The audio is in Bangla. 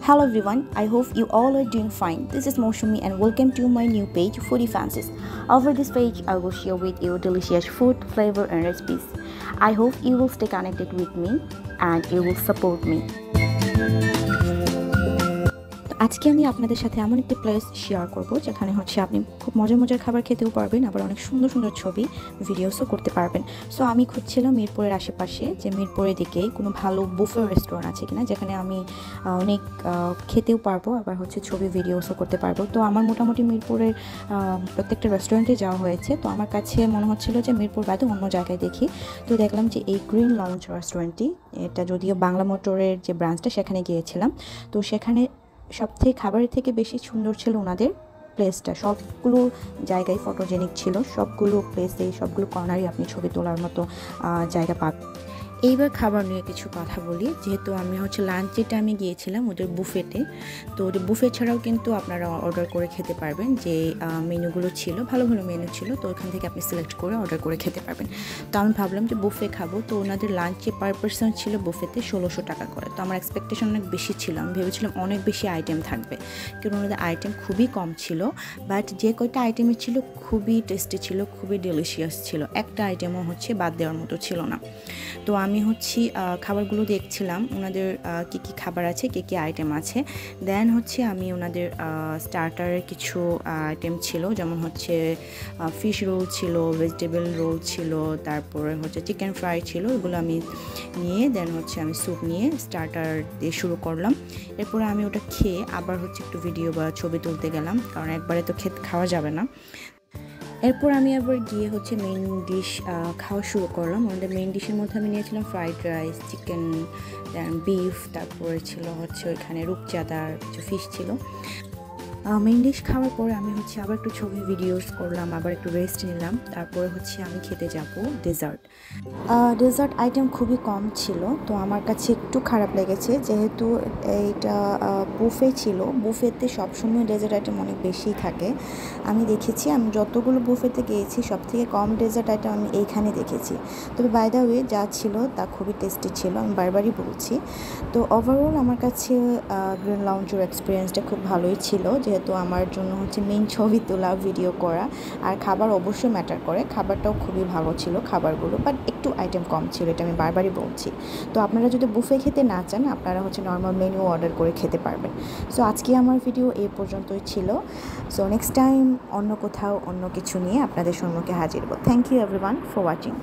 Hello everyone, I hope you all are doing fine. This is Moshumi and welcome to my new page, Foodie Fancies. Over this page, I will share with you delicious food, flavor and recipes. I hope you will stay connected with me and you will support me. আজকে আমি আপনাদের সাথে এমন একটি প্লেস শেয়ার করব যেখানে আপনি খুব মজার খাবার খেতেও পারবেন, আবার অনেক সুন্দর ছবি ভিডিওসও করতে পারবেন। সো আমি খুঁজছিলাম মিরপুরের আশেপাশে যে মিরপুরের দিকে কোনো ভালো বুফে রেস্টুরেন্ট আছে কিনা যেখানে আমি অনেক খেতেও পারবো, আবার ছবি ভিডিওসও করতে পারবো। তো আমার মোটামুটি মিরপুরের প্রত্যেকটা রেস্টুরেন্টে যাওয়া হয়েছে। তো আমার কাছে মনে হচ্ছিল যে মিরপুর বাদে অন্য জায়গায় দেখি। তো দেখলাম যে এই গ্রিন লাউঞ্জ রেস্টুরেন্টটি, এটা যদিও বাংলা মোটরের যে ব্রাঞ্চটা সেখানে গিয়েছিলাম। তো সেখানে সবথেকে খাবারের থেকে বেশি সুন্দর ছিল ওনাদের প্লেসটা। সবগুলো জায়গায় ফটোজেনিক ছিল, সবগুলো প্লেসে সবগুলো কর্নারই আপনি ছবি তোলার মতো জায়গা পাবেন। এইবার খাবার নিয়ে কিছু কথা বলি। যেহেতু আমি লাঞ্চের টাইমে গিয়েছিলাম ওদের বুফেতে। তো ওদের বুফে ছাড়াও কিন্তু আপনারা অর্ডার করে খেতে পারবেন। যে মেনুগুলো ছিল ভালো মেনু ছিল, তো ওখান থেকে আপনি সিলেক্ট করে অর্ডার করে খেতে পারবেন। তো আমি ভাবলাম যে বুফে খাবো। তো ওনাদের লাঞ্চে পার পারসন ছিল বুফেতে 1600 টাকা করে। তো আমার এক্সপেকটেশন অনেক বেশি ছিল, আমি ভেবেছিলাম অনেক বেশি আইটেম থাকবে, কারণ ওনাদের আইটেম খুবই কম ছিল। বাট যে কয়টা আইটেমই ছিল খুবই টেস্টি ছিল, খুবই ডেলিশিয়াস ছিল। একটা আইটেমও বাদ দেওয়ার মতো ছিল না। তো আমি খাবারগুলো দেখছিলাম ওনাদের কী কী খাবার আছে, কী কী আইটেম আছে। দেন আমি ওনাদের স্টার্টারের কিছু আইটেম ছিল, যেমন ফিশ রোল ছিল, ভেজিটেবল রোল ছিল, তারপরে চিকেন ফ্রাই ছিল। এগুলো আমি নিয়ে দেন আমি স্যুপ নিয়ে স্টার্টার দিয়ে শুরু করলাম। এরপরে আমি ওটা খেয়ে আবার একটু ভিডিও বা ছবি তুলতে গেলাম, কারণ একবারে তো খাওয়া যাবে না। এরপর আমি আবার গিয়ে মেইন ডিশ খাওয়া শুরু করলাম। আমাদের মেইন ডিশের মধ্যে আমি নিয়েছিলাম ফ্রাইড রাইস, চিকেন, বিফ, তারপরে ছিল ওইখানে রূপচাঁদার কিছু ফিশ ছিল। মেইন ডিশ খাওয়ার পরে আমি আবার একটু ছবি ভিডিওস করলাম, আবার একটু রেস্ট নিলাম। তারপরে আমি খেতে যাব ডেজার্ট আইটেম খুবই কম ছিল। তো আমার কাছে একটু খারাপ লেগেছে, যেহেতু এইটা বুফে ছিল। বুফেতে সবসময় ডেজার্ট আইটেম অনেক বেশি থাকে। আমি দেখেছি, আমি যতগুলো বুফেতে গিয়েছি সবথেকে কম ডেজার্ট আইটেম আমি এইখানে দেখেছি। তবে বাই দ্য ওয়ে যা ছিল তা খুবই টেস্টি ছিল, আমি বারবারই বলছি। তো ওভারঅল আমার কাছে গ্রিন লাউঞ্জের এক্সপিরিয়েন্সটা খুব ভালোই ছিল, যেহেতু আমার জন্য মেইন ছবি তোলা, ভিডিও করা আর খাবার অবশ্যই ম্যাটার করে। খাবারটাও খুবই ভালো ছিল খাবারগুলো, বাট একটু আইটেম কম ছিল, এটা আমি বারবারই বলছি। তো আপনারা যদি বুফে খেতে না চান, আপনারা নর্মাল মেনু অর্ডার করে খেতে পারবেন। সো আজকে আমার ভিডিও এই পর্যন্তই ছিল। সো নেক্সট টাইম অন্য কোথাও অন্য কিছু নিয়ে আপনাদের সম্মুখে হাজির হব। Thank you everyone for watching.